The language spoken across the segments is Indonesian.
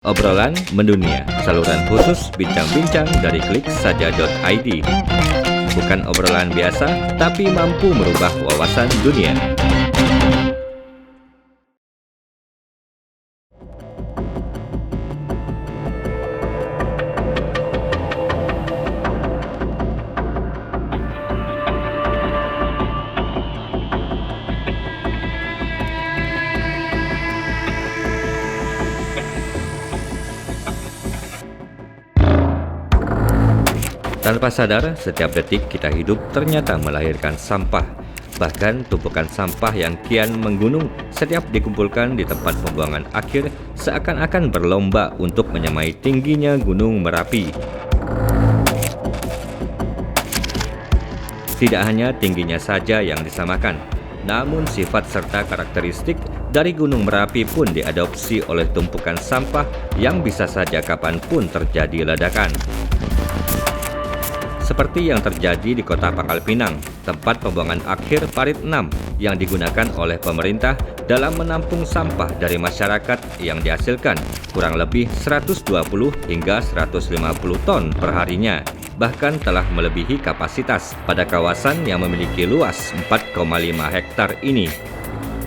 Obrolan mendunia, saluran khusus bincang-bincang dari kliksaja.id. Bukan obrolan biasa, tapi mampu merubah wawasan dunia. Tanpa sadar, setiap detik kita hidup ternyata melahirkan sampah. Bahkan tumpukan sampah yang kian menggunung setiap dikumpulkan di tempat pembuangan akhir seakan-akan berlomba untuk menyamai tingginya Gunung Merapi. Tidak hanya tingginya saja yang disamakan, namun sifat serta karakteristik dari Gunung Merapi pun diadopsi oleh tumpukan sampah yang bisa saja kapanpun terjadi ledakan. Seperti yang terjadi di kota Pangkal Pinang, tempat pembuangan akhir Parit 6 yang digunakan oleh pemerintah dalam menampung sampah dari masyarakat yang dihasilkan kurang lebih 120 hingga 150 ton per harinya, bahkan telah melebihi kapasitas pada kawasan yang memiliki luas 4,5 hektar ini.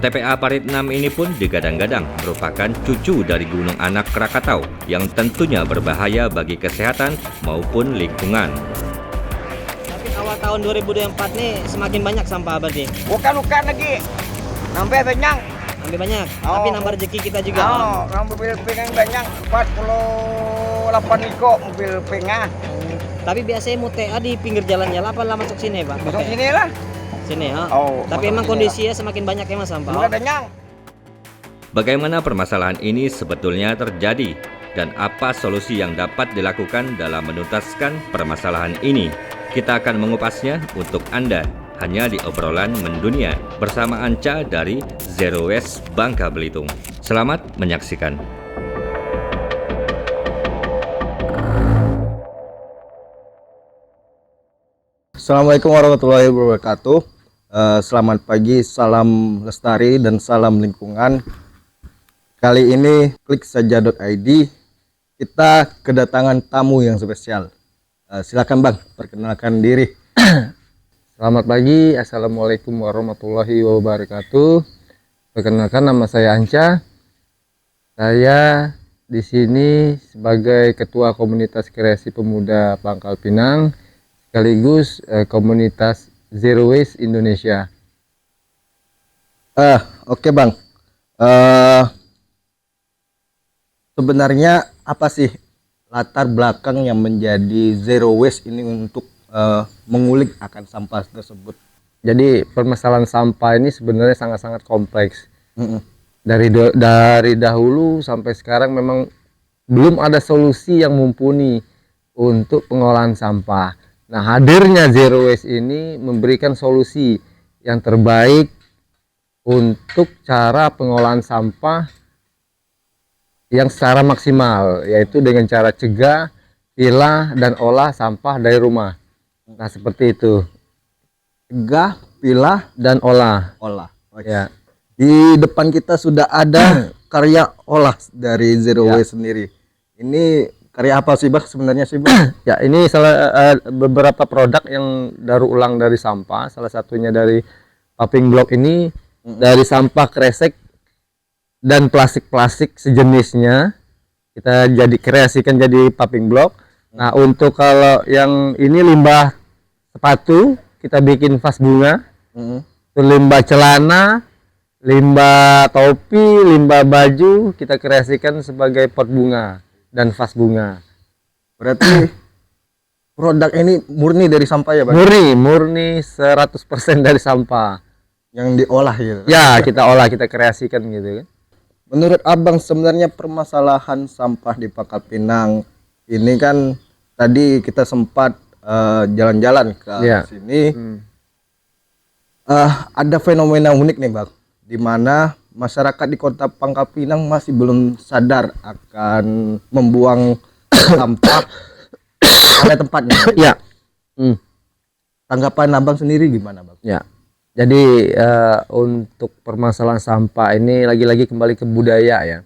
TPA Parit 6 ini pun digadang-gadang merupakan cucu dari Gunung Anak Krakatau yang tentunya berbahaya bagi kesehatan maupun lingkungan. Awal tahun 2024 nih semakin banyak sampah berarti. Bukan lagi. Sampai banyak. Sampai banyak. Oh. Tapi nambah rezeki kita juga. Mobil pengang banyak 48 iko mobil pengang. Tapi biasanya mau TA di pinggir jalan ya, apa lah masuk sini, Pak? Masuk sini lah. Sini ya. Tapi masuk emang sini kondisinya semakin banyak ya Mas sampah. Juga banyak. Bagaimana permasalahan ini sebetulnya terjadi dan apa solusi yang dapat dilakukan dalam menuntaskan permasalahan ini? Kita akan mengupasnya untuk Anda hanya di obrolan mendunia bersama Anca dari Zero Waste Bangka Belitung. Selamat menyaksikan. Assalamualaikum warahmatullahi wabarakatuh. Selamat pagi, salam lestari dan salam lingkungan. Kali ini kliksaja.id kita kedatangan tamu yang spesial. Silakan Bang, perkenalkan diri. Selamat pagi, assalamualaikum warahmatullahi wabarakatuh. Perkenalkan, nama saya Anca. Saya di sini sebagai Ketua Komunitas Kreasi Pemuda Pangkal Pinang, sekaligus komunitas Zero Waste Indonesia. Oke Bang. Sebenarnya apa sih latar belakang yang menjadi Zero Waste ini untuk mengulik akan sampah tersebut? Jadi permasalahan sampah ini sebenarnya sangat-sangat kompleks. Dari dahulu sampai sekarang memang belum ada solusi yang mumpuni untuk pengolahan sampah. Nah, hadirnya Zero Waste ini memberikan solusi yang terbaik untuk cara pengolahan sampah yang secara maksimal, yaitu dengan cara cegah, pilah, dan olah sampah dari rumah. Nah, seperti itu. Cegah, pilah, Dan olah. Okay. Ya. Di depan kita sudah ada karya olah dari Zero Ya. Waste sendiri. Ini karya apa sih Bang sebenarnya sih Bang? Ya, ini beberapa produk yang daur ulang dari sampah. Salah satunya dari paving block ini, dari sampah kresek dan plastik-plastik sejenisnya kita kreasikan jadi paving block. Nah, untuk kalau yang ini limbah sepatu kita bikin vas bunga, limbah celana, limbah topi, limbah baju kita kreasikan sebagai pot bunga dan vas bunga. Berarti produk ini murni dari sampah ya Bang? Murni 100% dari sampah Yang diolah gitu. ya, kita olah, kita kreasikan gitu kan. Menurut Abang sebenarnya permasalahan sampah di Pangkal Pinang ini kan tadi kita sempat jalan-jalan ke sini. Ada fenomena unik nih Bang, di mana masyarakat di kota Pangkal Pinang masih belum sadar akan membuang sampah pada tempatnya. Ya. Tanggapan Abang sendiri gimana Bang? Ya. Jadi untuk permasalahan sampah ini lagi-lagi kembali ke budaya ya.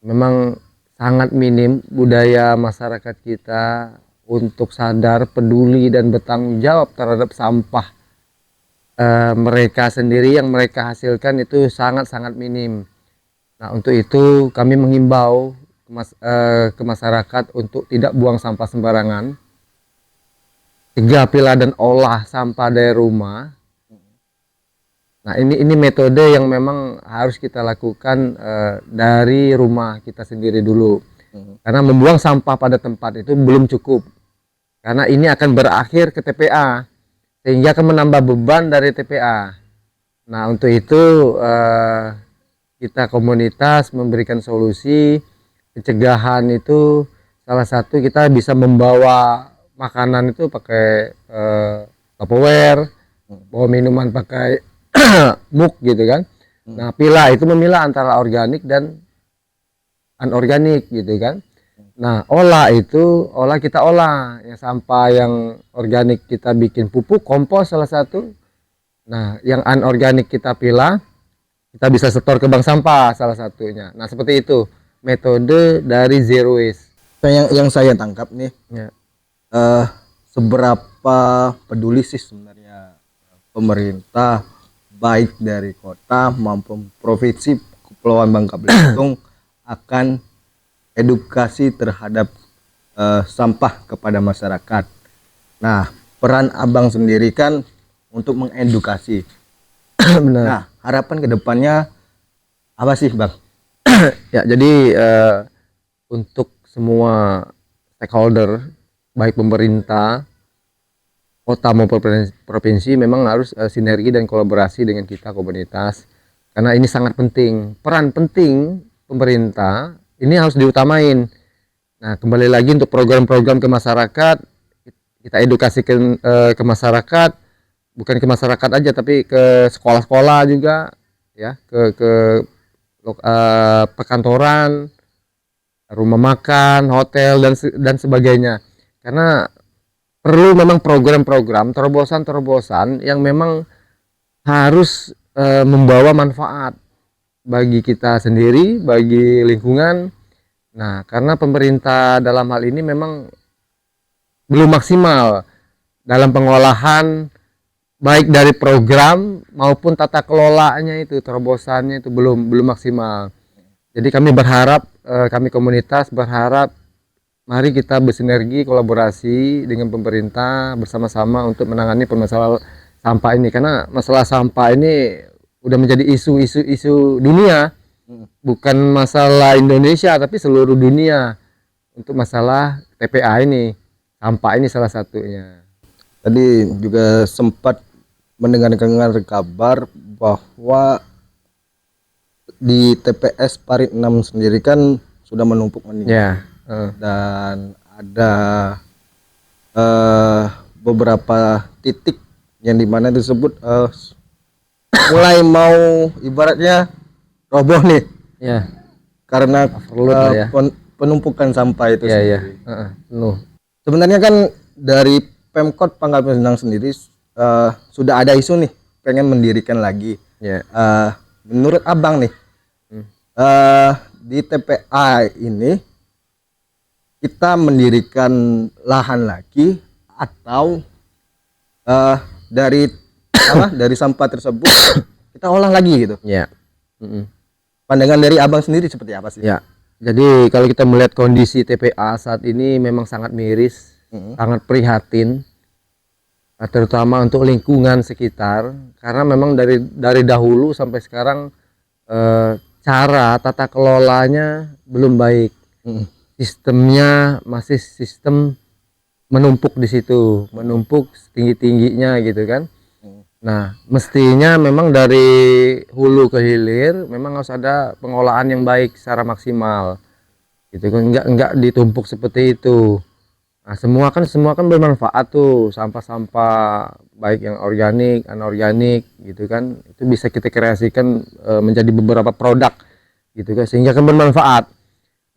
Memang sangat minim budaya masyarakat kita untuk sadar, peduli dan bertanggung jawab terhadap sampah mereka sendiri yang mereka hasilkan itu sangat-sangat minim. Nah, untuk itu kami menghimbau ke masyarakat untuk tidak buang sampah sembarangan. Cegah, pilah dan olah sampah dari rumah. Nah, ini metode yang memang harus kita lakukan dari rumah kita sendiri dulu. Karena membuang sampah pada tempat itu belum cukup. Karena ini akan berakhir ke TPA, sehingga akan menambah beban dari TPA. Nah, untuk itu kita komunitas memberikan solusi pencegahan itu. Salah satu kita bisa membawa makanan itu pakai Tupperware, bawa minuman pakai mug gitu kan. Nah, pilah itu memilah antara organik dan anorganik gitu kan. Nah, kita olah yang sampah yang organik kita bikin pupuk, kompos salah satu. Nah, yang anorganik kita pilah, kita bisa setor ke bank sampah salah satunya. Nah, seperti itu metode dari zero waste. Yang saya tangkap nih, Ya. Seberapa peduli sih sebenarnya pemerintah baik dari kota maupun provinsi Kepulauan Bangka Belitung akan edukasi terhadap sampah kepada masyarakat. Nah, peran abang sendiri kan untuk mengedukasi. Benar. Nah, harapan kedepannya apa sih, Bang? Ya, jadi untuk semua stakeholder, baik pemerintah, kota maupun provinsi, memang harus sinergi dan kolaborasi dengan kita komunitas. Karena ini sangat penting. Peran penting pemerintah ini harus diutamain. Nah, kembali lagi untuk program-program ke masyarakat, kita edukasikan ke masyarakat, bukan ke masyarakat aja, tapi ke sekolah-sekolah juga, ya, ke perkantoran, rumah makan, hotel dan sebagainya. Karena perlu memang program-program, terobosan-terobosan yang memang harus membawa manfaat bagi kita sendiri, bagi lingkungan. Nah, karena pemerintah dalam hal ini memang belum maksimal dalam pengolahan, baik dari program maupun tata kelolanya itu, terobosannya itu belum maksimal. Jadi kami berharap, kami komunitas berharap, mari kita bersinergi, kolaborasi dengan pemerintah bersama-sama untuk menangani permasalahan sampah ini. Karena masalah sampah ini udah menjadi isu dunia, bukan masalah Indonesia tapi seluruh dunia. Untuk masalah TPA ini, sampah ini salah satunya. Tadi juga sempat mendengar kabar bahwa di TPS Parit 6 sendiri kan sudah menumpuk meninggal. Dan ada beberapa titik yang dimana disebut mulai mau ibaratnya roboh nih, Ya, karena overload lah ya. penumpukan sampah itu ya. sendiri. Penuh. Sebenarnya kan dari Pemkot Pangkal Pinang sendiri sudah ada isu nih pengen mendirikan lagi. Ya. Menurut abang nih, di TPA ini kita mendirikan lahan lagi atau dari dari sampah tersebut kita olah lagi gitu. Ya. Pandangan dari abang sendiri seperti apa sih? Ya. Jadi kalau kita melihat kondisi TPA saat ini memang sangat miris, sangat prihatin, terutama untuk lingkungan sekitar. Karena memang dari dahulu sampai sekarang cara tata kelolanya belum baik. Sistemnya masih sistem menumpuk di situ, menumpuk setinggi-tingginya gitu kan. Nah, mestinya memang dari hulu ke hilir memang harus ada pengolahan yang baik secara maksimal. Gitu kan, enggak ditumpuk seperti itu. Nah, semua kan bermanfaat tuh, sampah-sampah baik yang organik, anorganik gitu kan. Itu bisa kita kreasikan menjadi beberapa produk gitu kan, sehingga kan bermanfaat.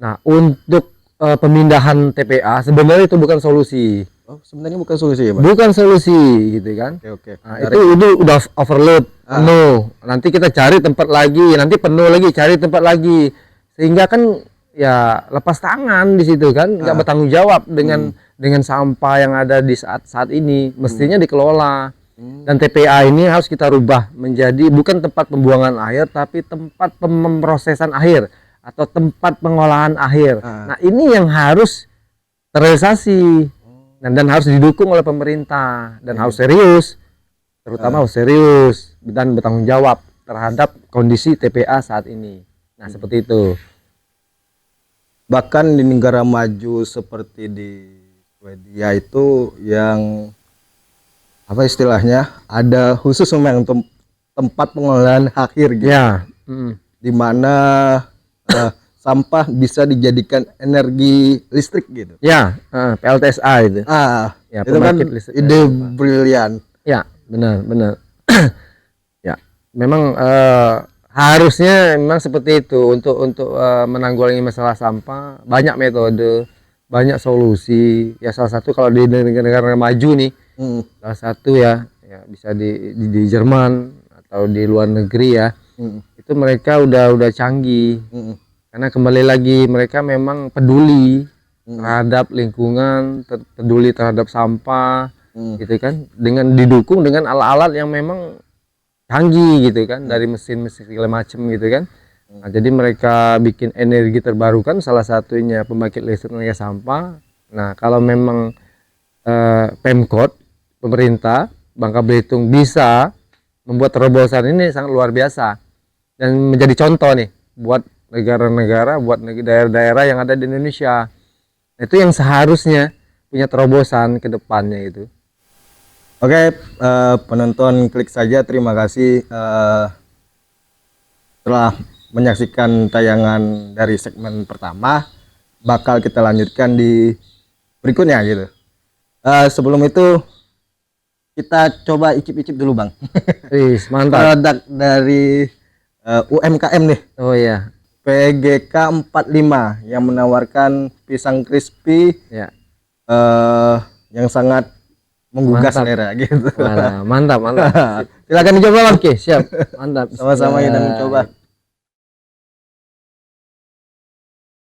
Nah, untuk pemindahan TPA sebenarnya itu bukan solusi. Oh, sebenarnya bukan solusi ya, Bang? Bukan solusi gitu kan. Oke. Nah, itu udah overload, penuh. Nanti kita cari tempat lagi, nanti penuh lagi, cari tempat lagi. Sehingga kan ya lepas tangan di situ kan, nggak bertanggung jawab dengan sampah yang ada di saat ini. Mestinya dikelola. Dan TPA ini harus kita rubah menjadi bukan tempat pembuangan air, tapi tempat pemrosesan air atau tempat pengolahan air. Nah, ini yang harus terrealisasi dan harus didukung oleh pemerintah dan harus serius, terutama harus serius dan bertanggung jawab terhadap kondisi TPA saat ini. Nah, seperti itu. Bahkan di negara maju seperti di Swedia itu yang apa istilahnya, ada khusus memang untuk tempat pengolahan akhir gitu. Ya. Di mana sampah bisa dijadikan energi listrik gitu. Ya, PLTSA itu. Ya, Itu kan pembangkit listrik. ide brilian. Ya, benar. Ya, memang harusnya memang seperti itu untuk menanggulangi masalah sampah. Banyak metode, banyak solusi. Ya, salah satu kalau di negara-negara maju nih, salah satu ya bisa di Jerman atau di luar negeri ya. Itu mereka udah canggih. Karena kembali lagi mereka memang peduli terhadap lingkungan, peduli terhadap sampah, gitu kan, dengan didukung dengan alat-alat yang memang canggih gitu kan, dari mesin-mesin segala macam gitu kan. Nah, jadi mereka bikin energi terbarukan, salah satunya pembangkit listrik tenaga sampah. Nah, kalau memang Pemkot, pemerintah Bangka Belitung bisa membuat terobosan ini sangat luar biasa dan menjadi contoh nih buat negara-negara, buat daerah-daerah yang ada di Indonesia. Itu yang seharusnya punya terobosan ke depannya itu. Oke, penonton klik saja, terima kasih telah menyaksikan tayangan dari segmen pertama. Bakal kita lanjutkan di berikutnya gitu. Sebelum itu kita coba icip-icip dulu Bang. Mantap. Produk dari UMKM nih. Oh iya. PGK 45 yang menawarkan pisang crispy Ya. Yang sangat menggugah selera gitu. Mantap. Silakan dicoba Bang. Oke, siap. Mantap. Sama-sama kita mencoba.